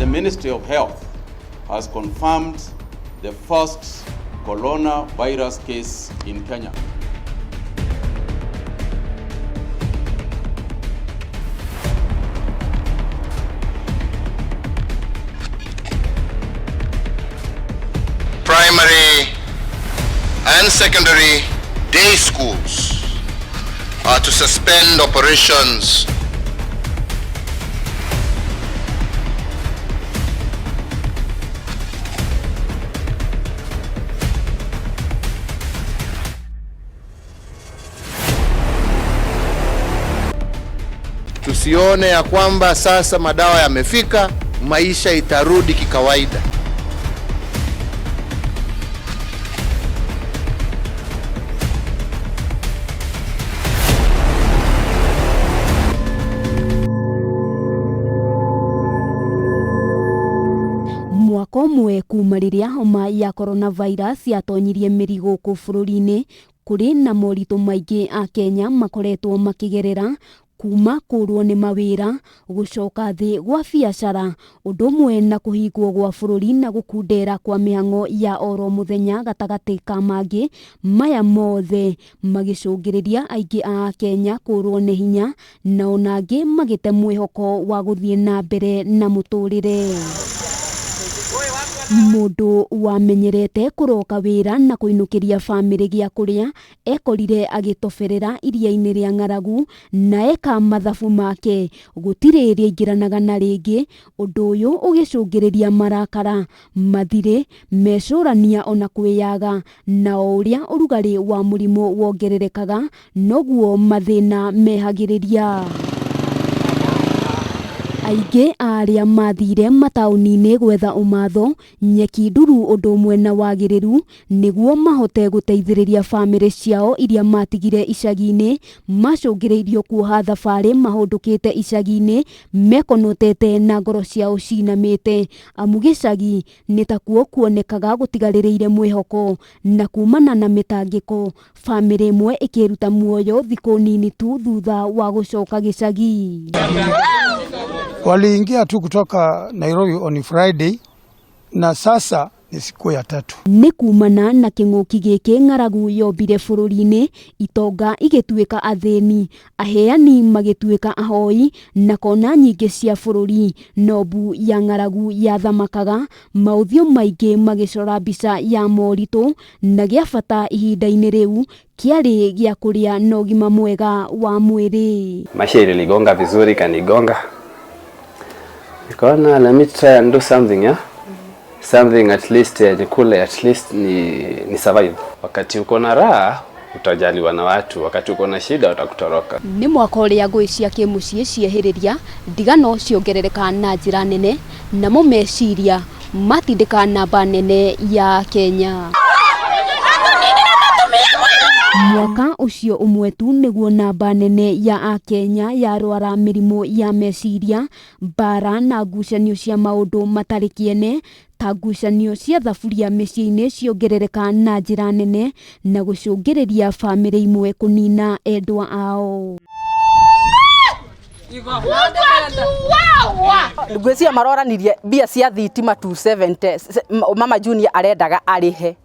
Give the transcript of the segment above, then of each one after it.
the Ministry of Health has confirmed the first coronavirus case in Kenya. Primary and secondary day schools are to suspend operations . Tusione ya kwamba sasa madawa yamefika, maisha itarudi kikawaida. Mwaka ũmwe kuma rĩrĩa homa ya coronavirus yatonyirie mĩrigo gũkũ bũrũri-inĩ, kũrĩ na moritũ maingĩ a Kenya makoretwo makĩgerera, kuma kũrwo nĩ mawĩra, gũcoka thĩ gwa biacara, ũndũ ũmwe na kũhingwo gwa bũrũri na gũkundera kwa mĩhang'o ya oro mũthenya gatagatĩ ka mangĩ, maya mothe magĩcũngĩrĩria aingĩ a Kenya kũrwo nĩ hinya, na ona angĩ magĩte mwĩhoko wa gũthiĩ na mbere na mũtũrĩre. Mũndũ wamenyerete kũroka wĩra na kũinũkĩria bamĩrĩ gĩa kũrĩa, ekorire agĩtoberera iria-inĩ rĩa ng'aragu, na eka mathabu make, gũtirĩ rĩaingĩranaga na rĩngĩ, ũndũ ũyũ ũgĩcũngĩrĩria marakara, mathirĩ, mecũrania ona kwĩyaga, na o ũrĩa ũrugarĩ wa mũrimũ wongererekaga, noguo mathĩna mehagĩrĩria. Aingĩ arĩa mathire mataũni-inĩ gwetha ũmatho, nyeki nduru ũndũ ũmwe na wagĩrĩru, nĩguo mahote gũteithĩrĩria bamĩrĩ ciao iria matigire icagi-inĩ, macũngĩrĩirio kuoha thabarĩ mahũndũkĩte icagi-inĩ, mekonotete na ngoro ciao cinamĩte, amu gĩcagi nĩ takuo kuonekaga gũtigarĩrĩire mwĩhoko, na kumana na mĩtangĩko, bamĩrĩ ĩmwe ĩkĩruta muoyo thikũ nini tu thutha wa gũcoka gĩcagi. Waliingia tu kutoka Nairobi on Friday na sasa ni siku ya 3. Nĩ kumana na kĩng'ũki gĩkĩ ng'aragu yombire bũrũri-inĩ, itonga igĩtuĩka athĩni, aheani magĩtuĩka ahoi, na kona nyingĩ cia bũrũri, nombu ya ng'aragu yathamakaga, maũthiũ maingĩ magĩcora mbica ya moritũ, na gĩa bata ihinda-inĩ rĩu kiari gĩa kũrĩa na ũgima mwega wa mwĩrĩ. Maisha iligonga vizuri, kanigonga. Nikaona let me try and do something, yeah? Something at least nikule, at least ni survive. Wakati uko na raha utajaliwa na watu, wakati uko na shida utakutoroka. Nĩ mwaka ũrĩa ngũĩ cia kĩmũciĩ ciehĩrĩria, ndigano ciongerereka na njĩra nene, namo meciria matindĩka namba nene ya Kenya. Mwaka ũcio ũmwe tu nĩguo namba nene ya Akenya yarwara mĩrimũ ya meciria, mbara na ngucanio cia maũndũ matarĩ kĩene, ta ngucanio cia thaburia mĩciĩ-inĩ ciongerereka na njĩra nene, na gũcũngĩrĩria bamĩrĩ imwe kũnina endwa ao. Ngwĩciria maroranirie mbia cia thitima 270 Mama Junior arendaga arĩhe,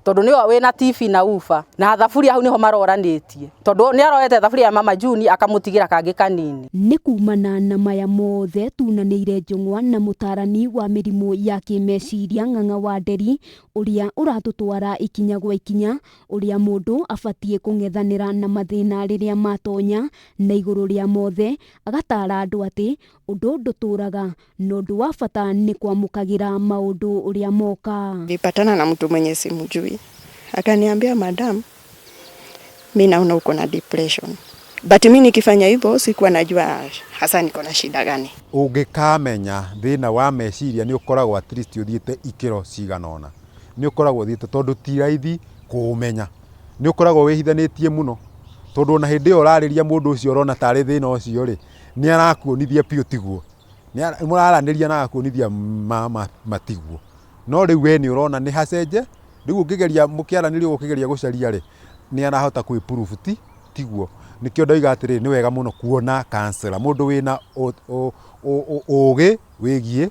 tondũ nĩwe wĩna TV na ufa, na thaburia hau niho maroranĩtie, tondũ nĩ aroete thaburia ya Mama Junior akamũtigĩra kangĩ kanini. Nĩ kumana na maya mothe tunanĩire njũng'wa na mũtarani wa mĩrimũ ya kĩmeciria Ng'ang'a wa Nderi, ũrĩa ũratũtwara ikinya gwa ikinya, ũrĩa mũndũ abatiĩ kũng'ethanĩra na mathĩna rĩrĩa matonya, na igũrũ rĩa mothe agatara andũ atĩ ũndũ ndũtũraga, na ũndũ wa bata nĩ kwamũkagĩra maũndũ ũrĩa moka. Nilipatana na mtu mwenye simjui, akaniambia madam, mimi naona uko na depression. But mimi nikifanya hivyo sikuwa najua hasa niko na shida gani. Ũngĩkamenya thĩna wa meciria nĩ ũkoragwo at least ũthiĩte ikĩro ciganona. Nĩ ũkoragwo ũthiĩte tondũ ti raithi kũmenya. Nĩ ũkoragwo wĩhithanĩtie mũno. Tondũ na hĩndĩ ĩyo ũrarĩria mũndũ ũcio ũrona tarĩ thĩna ũcio rĩ, nĩ arakuonithia biũ tiguo. Nĩ mũraranĩria na akuonithia matiguo. No rĩu we nĩ ũrona nĩ hacenje, rĩu ũngĩgeria mũkĩaranĩria ũkĩgeria gũcaria rĩ, nĩ arahota kwĩproof tiguo. Nikio ndoiga atĩrĩ nĩ wega mũno kuona counselor, mũndũ wĩna ũgĩ wĩgiĩ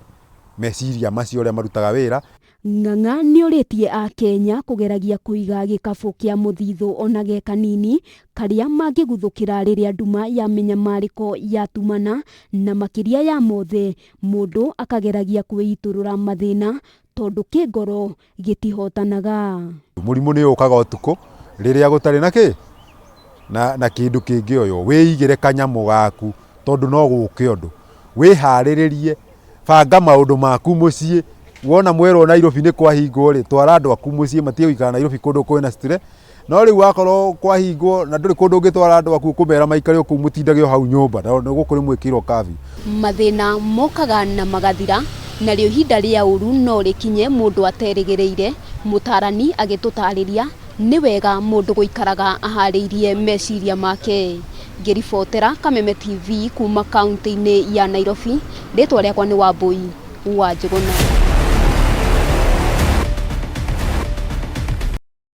meciria macio ũrĩa marutaga wĩra. Ng'ang'a nĩ ũrĩtie a Kenya kũgeragia kũiga gĩkabũ kĩa mũthithũ ona ge kanini karĩa mangĩguthũkĩra rĩrĩa nduma ya mĩnyamarĩko yatumana, na makĩria ya mothe mũndũ akageragia kwĩitũrũra mathĩna tondũ kĩngoro gĩtihotanaga. Mũrimũ nĩ ũkaga ũtukũ rĩrĩa gũtarĩ na kĩ na kĩndũ kĩngĩ oyo. Wĩigĩre kanyamũ gaku tondũ no gũke ũndũ, wĩharĩrĩrie, banga maũndũ maku mũciĩ. Wona mwerwo Nairobi nĩ kwahingwo rĩ, twara andũ aku mũciĩ, matige gũikara Nairobi kũndũ kwĩna stress. No rĩu wakorwo kwahingwo na ndũrĩ kũndũ ũngĩtwara andũ aku kũmera maikare kũu mũtindage hau nyũmba, na gũkũ nĩ mwĩkĩrwo kabi. Mathĩna mokaga na magathira, narĩo ihinda rĩa ũru no rĩkinye mũndũ aterĩgĩrĩire. Mũtarani agĩtũtarĩria nĩ wega mũndũ gũikaraga aharĩirie meciria make. Ngĩribotera Kameme TV kuma kaunti-inĩ ya Nairobi, rĩtwa rĩakwa nĩ Wambui wa Njũgũna.